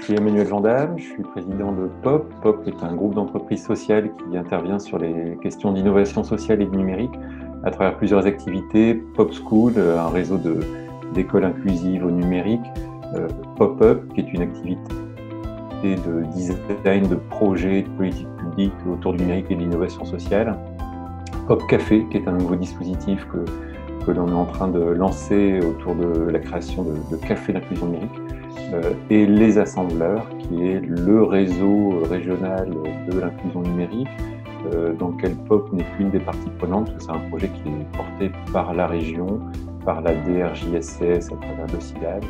Je suis Emmanuel Vandamme, je suis président de POP. POP est un groupe d'entreprises sociales qui intervient sur les questions d'innovation sociale et de numérique à travers plusieurs activités. POP School, un réseau d'écoles inclusives au numérique. Pop-up, qui est une activité de design, de projets, de politique publique autour du numérique et de l'innovation sociale. Pop Café, qui est un nouveau dispositif que l'on est en train de lancer autour de la création de cafés d'inclusion numérique. Et Les Assembleurs, qui est le réseau régional de l'inclusion numérique, dans lequel POP n'est qu'une des parties prenantes, parce que c'est un projet qui est porté par la région, par la DRJSCS à travers le CILAD,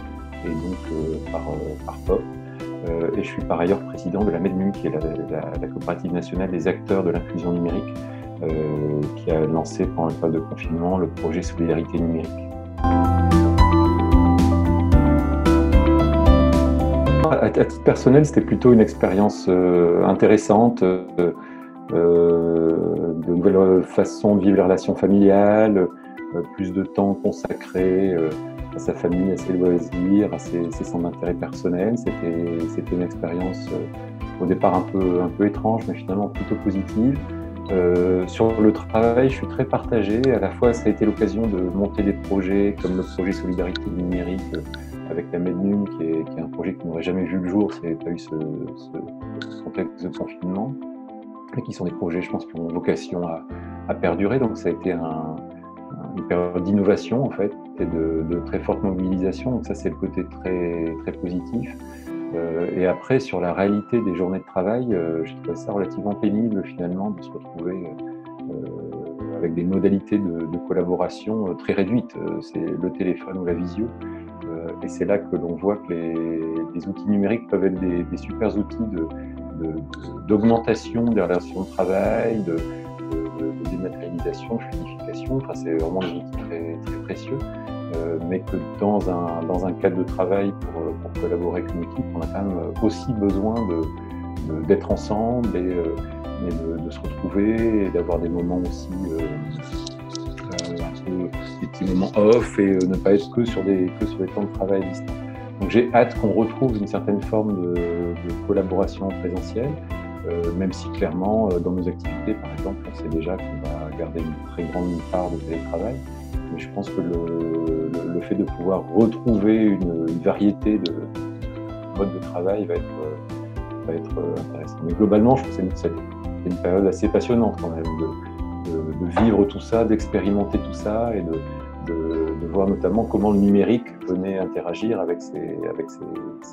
et donc par POP. Et je suis par ailleurs président de la MEDNUM, qui est la coopérative nationale des acteurs de l'inclusion numérique, qui a lancé pendant le période de confinement le projet Solidarité numérique. À titre personnel, c'était plutôt une expérience intéressante, de nouvelles façons de vivre les relations familiales, plus de temps consacré à sa famille, à ses loisirs, à ses centres d'intérêt personnels. C'était une expérience au départ un peu étrange, mais finalement plutôt positive. Sur le travail, je suis très partagé. À la fois, ça a été l'occasion de monter des projets comme le projet Solidarité numérique avec la MEDNUM, qui est un projet qui n'aurait jamais vu le jour s'il n'y avait pas eu ce contexte de confinement, et qui sont des projets, je pense, qui ont vocation à perdurer. Donc ça a été une période d'innovation, en fait, et de très forte mobilisation. Donc ça, c'est le côté très, très positif. Et après, sur la réalité des journées de travail, je trouvais ça relativement pénible, finalement, de se retrouver avec des modalités de collaboration très réduites. C'est le téléphone ou la visio. Et c'est là que l'on voit que les outils numériques peuvent être des super outils d'augmentation des relations de travail, de dématérialisation, de fluidification. Enfin, c'est vraiment des outils très, très précieux. Mais que dans un cadre de travail pour collaborer avec une équipe, on a quand même aussi besoin d'être ensemble et de se retrouver et d'avoir des moments aussi des petits moments off et ne pas être que sur des temps de travail distants. Donc j'ai hâte qu'on retrouve une certaine forme de collaboration présentielle, même si clairement dans nos activités, par exemple, on sait déjà qu'on va garder une très grande part de télétravail. Mais je pense que le fait de pouvoir retrouver une variété de modes de travail va être intéressant. Mais globalement, je trouve que c'est une période assez passionnante quand même, de vivre tout ça, d'expérimenter tout ça et de voir notamment comment le numérique venait interagir avec ces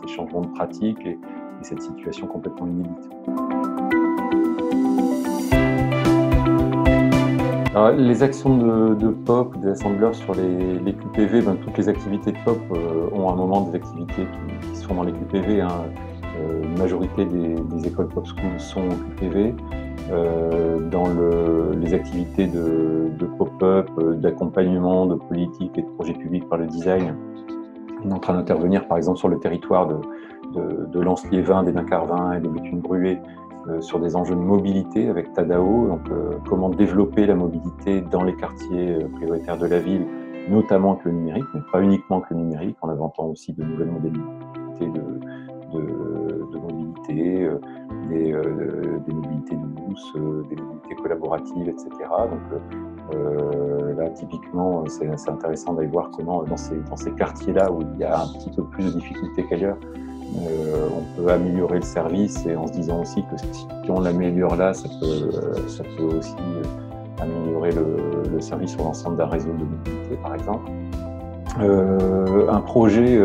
changements de pratique et cette situation complètement inédite. Alors, les actions de POP, des assembleurs sur les QPV, toutes les activités de POP ont à un moment des activités qui se font dans les QPV. Une majorité des écoles POP School sont au QPV. Dans les activités de pop-up, d'accompagnement, de politique et de projets publics par le design, on est en train d'intervenir par exemple sur le territoire de Lens-Liévin, d'Hénin-Carvin et de Béthune-Bruay, sur des enjeux de mobilité avec Tadao, donc comment développer la mobilité dans les quartiers prioritaires de la ville, notamment avec le numérique, mais pas uniquement avec le numérique, en inventant aussi de nouvelles modalités de mobilité, des mobilités douces, des mobilités collaboratives, etc. Donc là, typiquement, c'est intéressant d'aller voir comment dans ces quartiers-là où il y a un petit peu plus de difficultés qu'ailleurs, on peut améliorer le service, et en se disant aussi que si on l'améliore là, ça peut aussi améliorer le service sur l'ensemble d'un réseau de mobilité, par exemple. Un projet,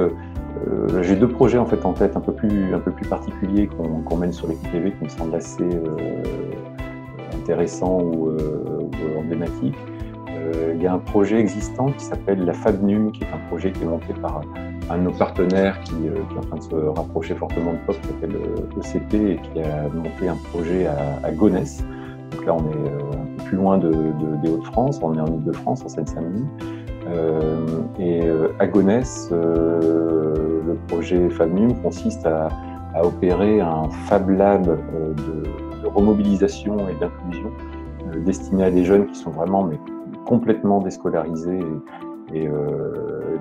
j'ai deux projets en fait en tête un peu plus particuliers qu'on mène sur les QPV qui me semblent assez intéressants ou emblématiques. Il y a un projet existant qui s'appelle la FabNUM, qui est un projet qui est monté par un de nos partenaires qui est en train de se rapprocher fortement de POP, qui s'appelle ECP, et qui a monté un projet à Gonesse. Donc là, on est un peu plus loin des Hauts-de-France, on est en Île-de-France, en Seine-Saint-Denis. Et à Gonesse, le projet FabNUM consiste à opérer un Fab Lab de remobilisation et d'inclusion destiné à des jeunes qui sont vraiment complètement déscolarisés et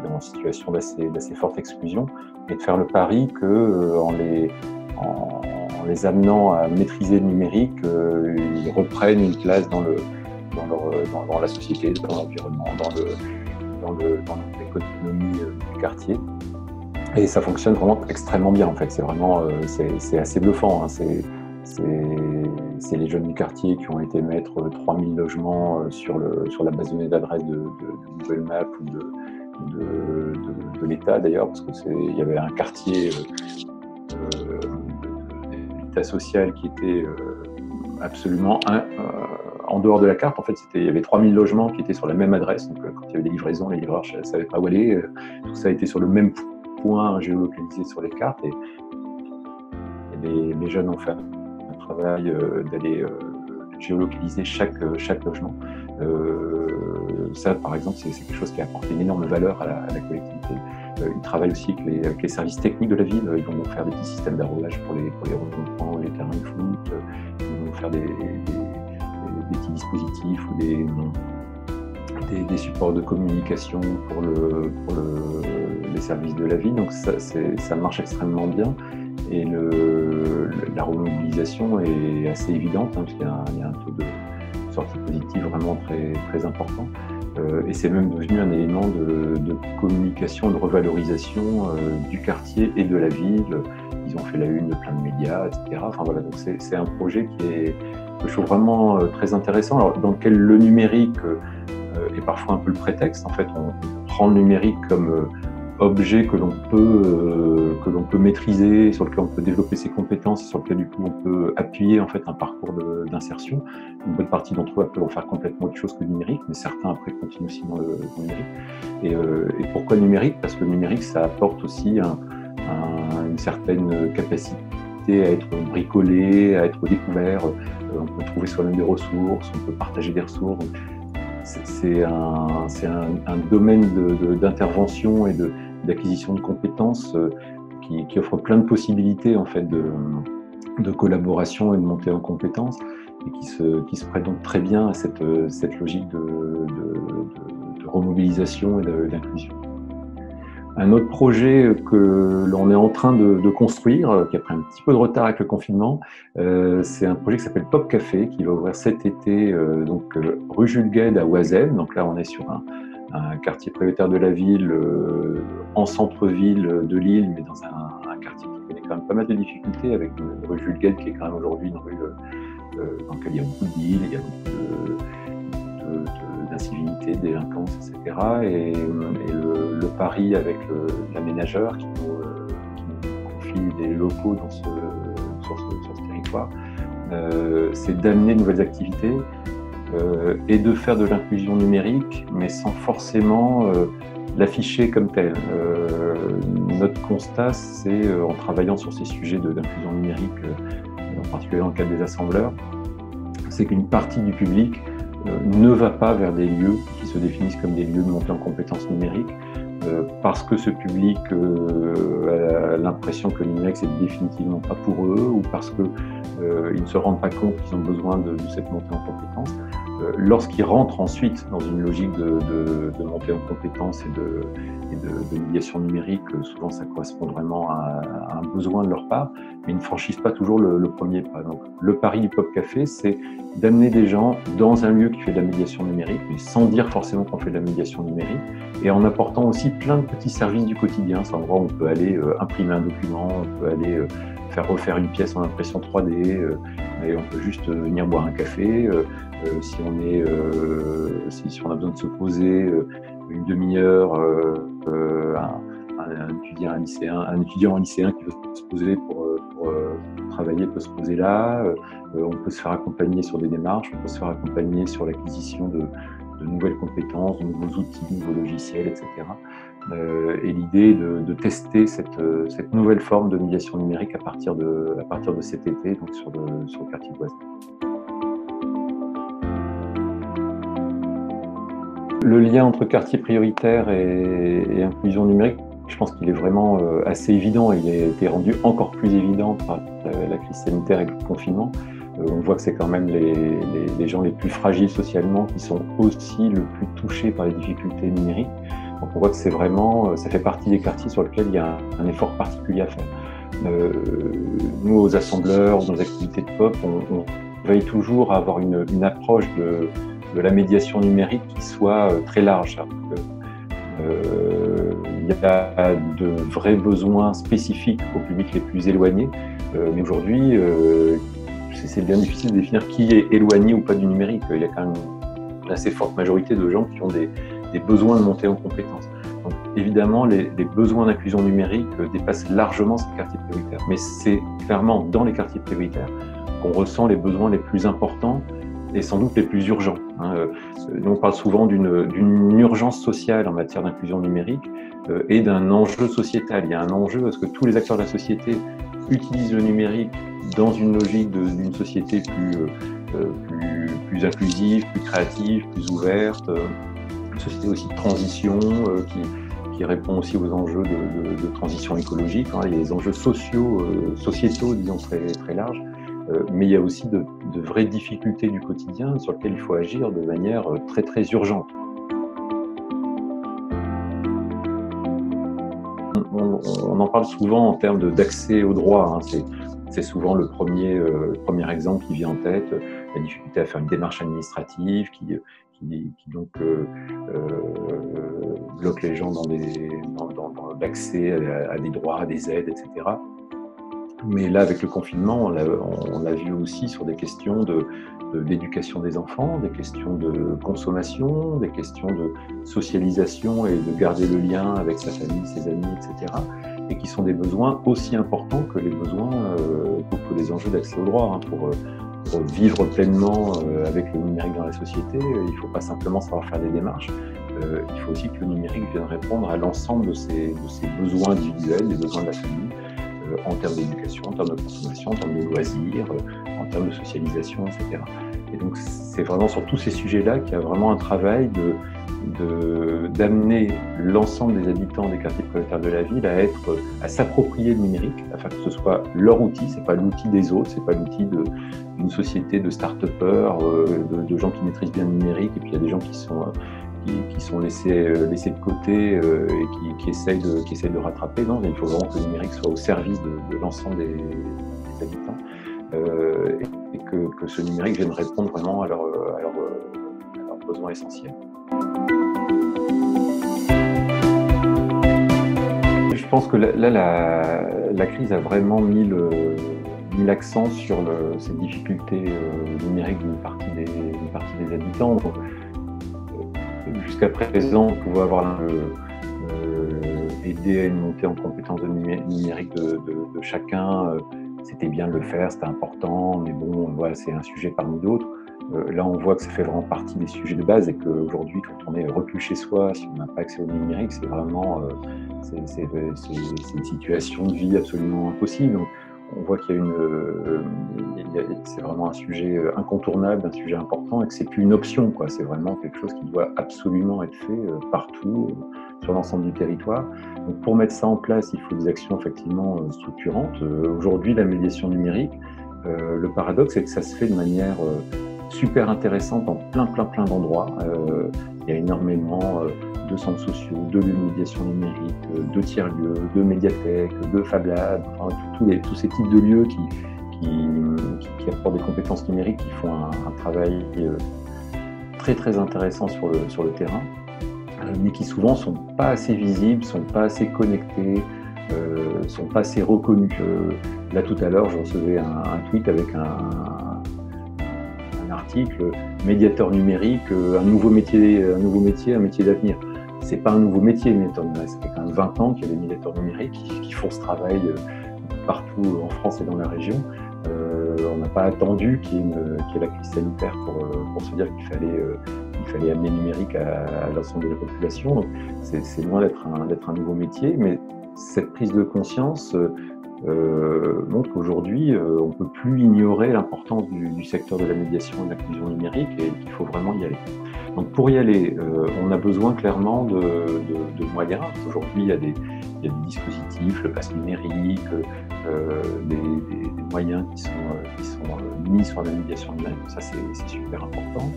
en situation d'assez forte exclusion, et de faire le pari que en les amenant à maîtriser le numérique, ils reprennent une place dans la société, dans l'environnement, dans l'économie du quartier. Et ça fonctionne vraiment extrêmement bien en fait. C'est vraiment, c'est assez bluffant, hein. C'est les jeunes du quartier qui ont été mettre 3000 logements sur la base de données d'adresse de Google Maps ou de l'État d'ailleurs, parce qu'il y avait un quartier de l'État social qui était absolument en dehors de la carte. En fait, il y avait 3000 logements qui étaient sur la même adresse. Donc, quand il y avait des livraisons, les livreurs ne savaient pas où aller. Tout ça était sur le même point géolocalisé sur les cartes. Et les jeunes ont fait un travail d'aller géolocaliser chaque logement. Ça, par exemple, c'est quelque chose qui a apporté une énorme valeur à la collectivité. Ils travaillent aussi avec les services techniques de la ville. Ils vont faire des petits systèmes d'arrosage pour les ronds-points, les terrains de foot. Ils vont faire des petits dispositifs ou des supports de communication pour les services de la ville. Donc ça marche extrêmement bien. Et la remobilisation est assez évidente, hein, parce qu'il y a un taux de sortie positive vraiment très, très important. Et c'est même devenu un élément de communication, de revalorisation du quartier et de la ville. Ils ont fait la une de plein de médias, etc. Enfin voilà, donc c'est un projet que je trouve vraiment très intéressant, alors, dans lequel le numérique est parfois un peu le prétexte. En fait, on prend le numérique comme objet que l'on peut maîtriser, sur lequel on peut développer ses compétences, et sur lequel du coup on peut appuyer en fait un parcours d'insertion. Une bonne partie d'entre eux peuvent faire complètement autre chose que le numérique, mais certains après continuent aussi dans le numérique. Et pourquoi le numérique? Parce que le numérique, ça apporte aussi une certaine capacité à être bricolé, à être découvert. On peut trouver soi-même des ressources, on peut partager des ressources. C'est un domaine d'intervention et d'acquisition de compétences qui offre plein de possibilités en fait de collaboration et de montée en compétences, et qui se prête donc très bien à cette logique de remobilisation et d'inclusion. Un autre projet que l'on est en train de construire, qui a pris un petit peu de retard avec le confinement, c'est un projet qui s'appelle Pop Café, qui va ouvrir cet été donc rue Jules Guesde à Oisem. Donc là, on est sur un quartier prioritaire de la ville, en centre-ville de Lille, mais dans un quartier qui connaît quand même pas mal de difficultés, avec rue Jules Guesde qui est quand même aujourd'hui une rue dans laquelle il y a beaucoup de deals, il y a beaucoup d'incivilité, de délinquance, etc. Et le pari avec l'aménageur qui nous confie des locaux sur ce territoire, c'est d'amener de nouvelles activités et de faire de l'inclusion numérique, mais sans forcément l'afficher comme tel. Notre constat, c'est en travaillant sur ces sujets d'inclusion numérique, en particulier dans le cadre des assembleurs, c'est qu'une partie du public ne va pas vers des lieux qui se définissent comme des lieux de montée en compétences numériques, parce que ce public a l'impression que le numérique c'est définitivement pas pour eux, ou parce qu'ils ne se rendent pas compte qu'ils ont besoin de cette montée en compétences. Lorsqu'ils rentrent ensuite dans une logique de montée en compétences et de médiation numérique, souvent ça correspond vraiment à un besoin de leur part, mais ils ne franchissent pas toujours le premier pas. Donc, le pari du Pop Café, c'est d'amener des gens dans un lieu qui fait de la médiation numérique, mais sans dire forcément qu'on fait de la médiation numérique, et en apportant aussi plein de petits services du quotidien. C'est un endroit où on peut aller imprimer un document, on peut aller refaire une pièce en impression 3D, et on peut juste venir boire un café. Si on a besoin de se poser une demi-heure, un étudiant lycéen qui veut se poser pour travailler peut se poser là. On peut se faire accompagner sur des démarches, on peut se faire accompagner sur l'acquisition de nouvelles compétences, de nouveaux outils, de nouveaux logiciels, etc. Et l'idée de tester cette nouvelle forme de médiation numérique à partir de cet été, donc sur le quartier d'Oisem. Le lien entre quartier prioritaire et inclusion numérique, je pense qu'il est vraiment assez évident. Il a été rendu encore plus évident par la crise sanitaire et le confinement. On voit que c'est quand même les gens les plus fragiles socialement qui sont aussi le plus touchés par les difficultés numériques. Donc on voit que c'est vraiment, ça fait partie des quartiers sur lesquels il y a un effort particulier à faire. Nous, aux assembleurs, nos activités de POP, on veille toujours à avoir une approche de la médiation numérique qui soit très large. Il y a de vrais besoins spécifiques aux publics les plus éloignés, mais aujourd'hui, c'est bien difficile de définir qui est éloigné ou pas du numérique. Il y a quand même une assez forte majorité de gens qui ont des besoins de monter en compétences. Donc, évidemment, les besoins d'inclusion numérique dépassent largement ces quartiers prioritaires. Mais c'est clairement dans les quartiers prioritaires qu'on ressent les besoins les plus importants et sans doute les plus urgents. Nous, on parle souvent d'une urgence sociale en matière d'inclusion numérique et d'un enjeu sociétal. Il y a un enjeu parce que tous les acteurs de la société utilisent le numérique dans une logique d'une société plus inclusive, plus créative, plus ouverte, une société aussi de transition qui répond aussi aux enjeux de transition écologique. Il y a des enjeux sociétaux, disons, très larges, mais il y a aussi de vraies difficultés du quotidien sur lesquelles il faut agir de manière très urgente. On en parle souvent en termes d'accès au droit. C'est souvent le premier exemple qui vient en tête, la difficulté à faire une démarche administrative qui donc bloque les gens dans l'accès à des droits, à des aides, etc. Mais là, avec le confinement, on l'a vu aussi sur des questions d'éducation des enfants, des questions de consommation, des questions de socialisation et de garder le lien avec sa famille, ses amis, etc. Et qui sont des besoins aussi importants que les besoins, que les enjeux d'accès au droit. Pour vivre pleinement avec le numérique dans la société, il ne faut pas simplement savoir faire des démarches. Il faut aussi que le numérique vienne répondre à l'ensemble de ces besoins individuels, des besoins de la famille, en termes d'éducation, en termes de consommation, en termes de loisirs, en termes de socialisation, etc. Et donc c'est vraiment sur tous ces sujets-là qu'il y a vraiment un travail d'amener l'ensemble des habitants des quartiers prioritaires de la ville à s'approprier le numérique, afin que ce soit leur outil, c'est pas l'outil des autres, c'est pas l'outil d'une société de start-upers, de gens qui maîtrisent bien le numérique, et puis il y a des gens qui sont laissés de côté et qui essayent de rattraper. Non, il faut vraiment que le numérique soit au service de l'ensemble des habitants et que ce numérique vienne répondre vraiment à leurs besoins essentiels. Je pense que là, la crise a vraiment mis l'accent sur ces difficultés numériques d'une partie des habitants. Jusqu'à présent, on pouvait avoir aidé à une montée en compétences numériques de chacun. C'était bien de le faire, c'était important, mais bon, voilà, c'est un sujet parmi d'autres. Là, on voit que ça fait vraiment partie des sujets de base et qu'aujourd'hui, quand on est reclus chez soi, si on n'a pas accès au numérique, c'est vraiment c'est une situation de vie absolument impossible. Donc, on voit qu'il y a c'est vraiment un sujet incontournable, un sujet important, et que c'est plus une option, quoi. C'est vraiment quelque chose qui doit absolument être fait partout, sur l'ensemble du territoire. Donc, pour mettre ça en place, il faut des actions effectivement structurantes. Aujourd'hui, la médiation numérique, le paradoxe, c'est que ça se fait de manière super intéressante dans plein d'endroits. Il y a énormément de centres sociaux, de lieux de médiation numérique, de tiers-lieux, de médiathèques, de Fab Labs, enfin, tous ces types de lieux qui apportent des compétences numériques, qui font un travail très intéressant sur le terrain, mais qui souvent sont pas assez visibles, sont pas assez connectés, sont pas assez reconnus. Là tout à l'heure, je recevais un tweet avec un article médiateur numérique, un nouveau métier, un métier d'avenir. C'est pas un nouveau métier, mais ça fait quand même 20 ans qu'il y a des médiateurs numériques qui font ce travail partout en France et dans la région. On n'a pas attendu qu'il y ait la crise sanitaire pour se dire qu'il fallait amener le numérique à l'ensemble de la population. Donc c'est loin d'être un nouveau métier, mais cette prise de conscience montre qu'aujourd'hui, on ne peut plus ignorer l'importance du secteur de la médiation et de l'inclusion numérique et qu'il faut vraiment y aller. Donc pour y aller, on a besoin clairement de moyens. Aujourd'hui, il y a des dispositifs, le pass numérique, des moyens qui sont mis sur la médiation numérique. Ça, c'est super important.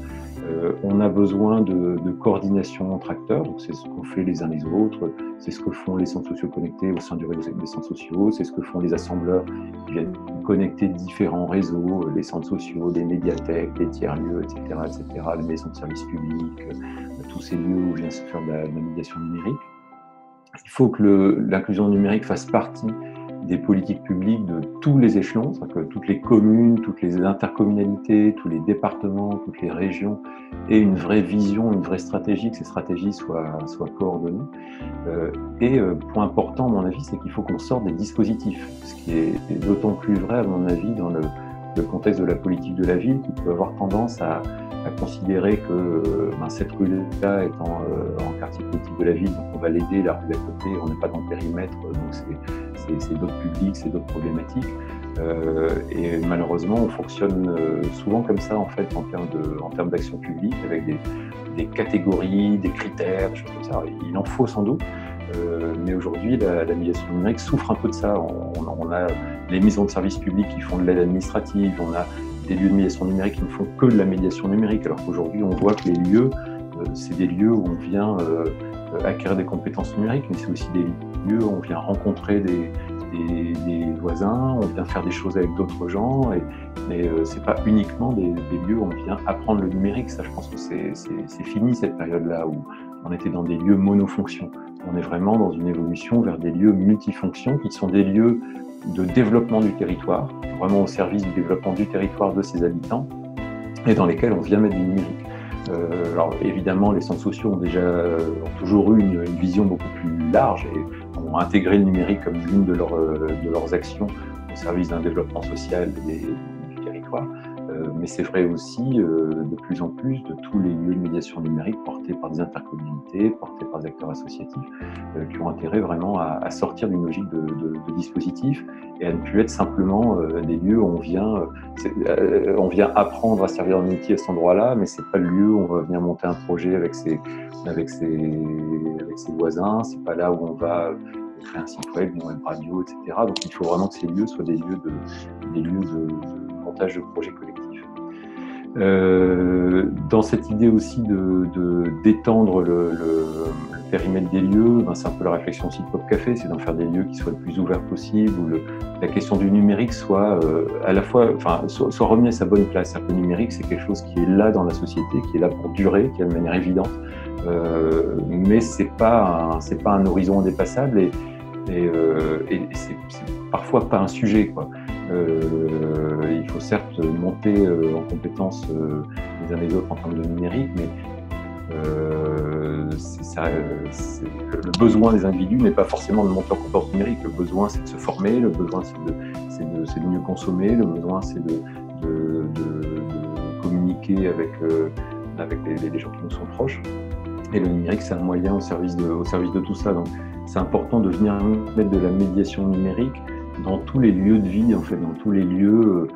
On a besoin de coordination entre acteurs, donc c'est ce qu'on fait les uns les autres, c'est ce que font les centres sociaux connectés au sein du réseau des centres sociaux, c'est ce que font les assembleurs qui viennent connecter différents réseaux, les centres sociaux, les médiathèques, les tiers-lieux, etc., les maisons de services publics, tous ces lieux où vient se faire de la médiation numérique. Il faut que l'inclusion numérique fasse partie des politiques publiques de tous les échelons, c'est-à-dire que toutes les communes, toutes les intercommunalités, tous les départements, toutes les régions aient une vraie vision, une vraie stratégie, que ces stratégies soient coordonnées. Point important, à mon avis, c'est qu'il faut qu'on sorte des dispositifs, ce qui est d'autant plus vrai, à mon avis, dans le contexte de la politique de la ville, qui peut avoir tendance à considérer que cette rue-là est en quartier politique de la ville, donc on va l'aider, la rue d'à côté, on n'est pas dans le périmètre, donc c'est d'autres publics, c'est d'autres problématiques. Et malheureusement, on fonctionne souvent comme ça en fait en termes d'action publique, avec des catégories, des critères, des choses comme ça. Il en faut sans doute, mais aujourd'hui, la médiation numérique souffre un peu de ça. On a les maisons de services publics qui font de l'aide administrative, on a des lieux de médiation numérique qui ne font que de la médiation numérique, alors qu'aujourd'hui, on voit que les lieux, c'est des lieux où on vient acquérir des compétences numériques, mais c'est aussi des lieux où on vient rencontrer des voisins, on vient faire des choses avec d'autres gens, mais c'est pas uniquement des lieux où on vient apprendre le numérique. Ça, je pense que c'est fini cette période-là où on était dans des lieux monofonctions. On est vraiment dans une évolution vers des lieux multifonctions qui sont des lieux de développement du territoire, vraiment au service du développement du territoire de ses habitants, et dans lesquels on vient mettre du numérique. Alors évidemment, les centres sociaux ont toujours eu une vision beaucoup plus large et ont intégré le numérique comme l'une de leurs actions au service d'un développement social du territoire. Mais c'est vrai aussi de plus en plus de tous les lieux de médiation numérique portés par des intercommunalités, portés par des acteurs associatifs, qui ont intérêt vraiment à sortir d'une logique de dispositif et à ne plus être simplement des lieux où on vient apprendre à servir en outil à cet endroit-là, mais c'est pas le lieu où on va venir monter un projet avec ses voisins, c'est pas là où on va créer un site web, une web radio, etc. Donc il faut vraiment que ces lieux soient des lieux de montage de projets collectifs. Dans cette idée aussi d'étendre le périmètre des lieux, c'est un peu la réflexion aussi de Pop Café, c'est d'en faire des lieux qui soient le plus ouverts possible, où la question du numérique soit à la fois, soit remis à sa bonne place. Le numérique, c'est quelque chose qui est là dans la société, qui est là pour durer, qui est de manière évidente, mais c'est pas un horizon indépassable et c'est parfois pas un sujet, quoi. Il faut certes monter en compétences les uns les autres en termes de numérique, mais le besoin des individus n'est pas forcément de monter en compétences numériques. Le besoin, c'est de se former, le besoin, c'est de mieux consommer, le besoin, c'est de communiquer avec les gens qui nous sont proches. Et le numérique, c'est un moyen au service de tout ça. Donc, c'est important de venir mettre de la médiation numérique dans tous les lieux de vie, en fait, dans tous les lieux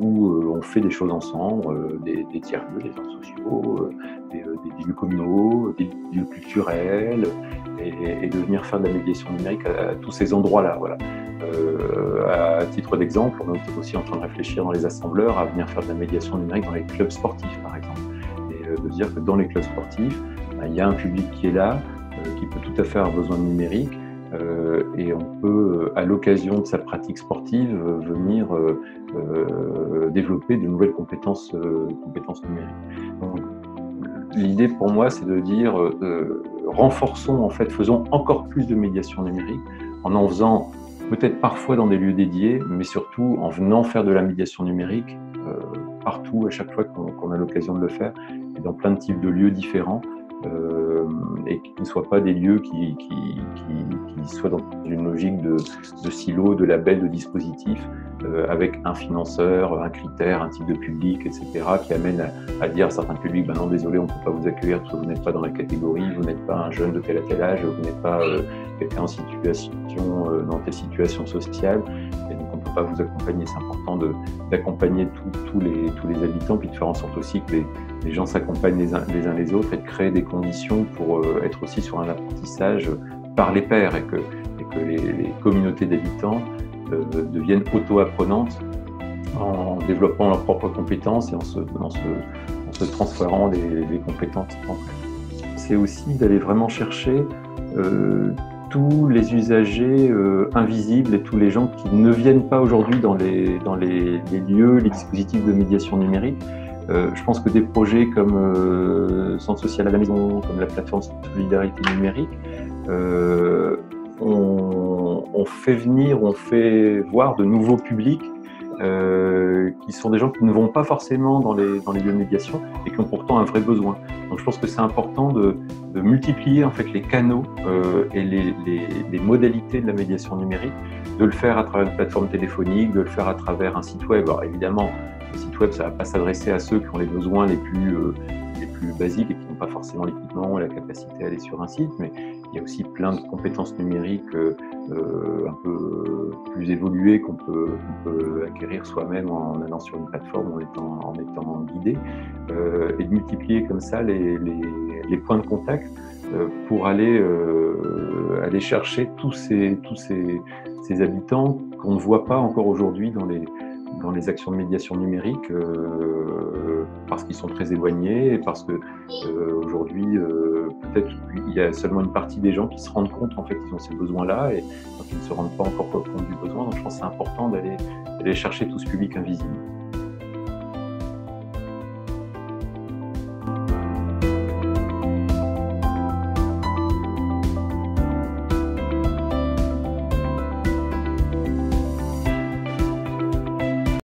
où on fait des choses ensemble, des tiers-lieux, des centres sociaux, des lieux communaux, des lieux culturels, et de venir faire de la médiation numérique à tous ces endroits-là. Voilà. À titre d'exemple, on est aussi en train de réfléchir dans les assembleurs à venir faire de la médiation numérique dans les clubs sportifs, par exemple. Et de dire que dans les clubs sportifs, il y a un public qui est là, qui peut tout à fait avoir besoin de numérique, et on peut, à l'occasion de sa pratique sportive, venir développer de nouvelles compétences numériques. Donc, l'idée pour moi, c'est de dire renforçons, en fait, faisons encore plus de médiation numérique en faisant peut-être parfois dans des lieux dédiés, mais surtout en venant faire de la médiation numérique partout, à chaque fois qu'on a l'occasion de le faire, et dans plein de types de lieux différents. Et qui ne soient pas des lieux qui soient dans une logique de silo, de label, de dispositif, avec un financeur, un critère, un type de public, etc., qui amène à dire à certains publics, non, désolé, on ne peut pas vous accueillir parce que vous n'êtes pas dans la catégorie, vous n'êtes pas un jeune de tel à tel âge, vous n'êtes pas quelqu'un en situation, dans telle situation sociale, et donc on ne peut pas vous accompagner. C'est important d'accompagner tous les habitants, puis de faire en sorte aussi que les gens s'accompagnent les uns les autres et de créer des conditions pour être aussi sur un apprentissage par les pairs et que les communautés d'habitants deviennent auto-apprenantes en développant leurs propres compétences et en se se transférant des compétences entre elles. C'est aussi d'aller vraiment chercher tous les usagers invisibles et tous les gens qui ne viennent pas aujourd'hui dans les lieux, les dispositifs de médiation numérique. Je pense que des projets comme Centre social à la maison, comme la plateforme Solidarité numérique, on fait venir, on fait voir de nouveaux publics qui sont des gens qui ne vont pas forcément dans les lieux de médiation et qui ont pourtant un vrai besoin. Donc je pense que c'est important de multiplier en fait les canaux et les modalités de la médiation numérique, de le faire à travers une plateforme téléphonique, de le faire à travers un site web. Alors évidemment, le site web, ça ne va pas s'adresser à ceux qui ont les besoins les plus basiques et qui n'ont pas forcément l'équipement et la capacité à aller sur un site, mais il y a aussi plein de compétences numériques un peu plus évoluées qu'on peut acquérir soi-même en allant sur une plateforme, en étant guidé, et de multiplier comme ça les points de contact pour aller chercher tous ces habitants qu'on ne voit pas encore aujourd'hui dans les actions de médiation numérique parce qu'ils sont très éloignés et parce que aujourd'hui peut-être il y a seulement une partie des gens qui se rendent compte en fait qu'ils ont ces besoins-là et donc ils ne se rendent pas encore compte du besoin. Donc je pense que c'est important d'aller chercher tout ce public invisible.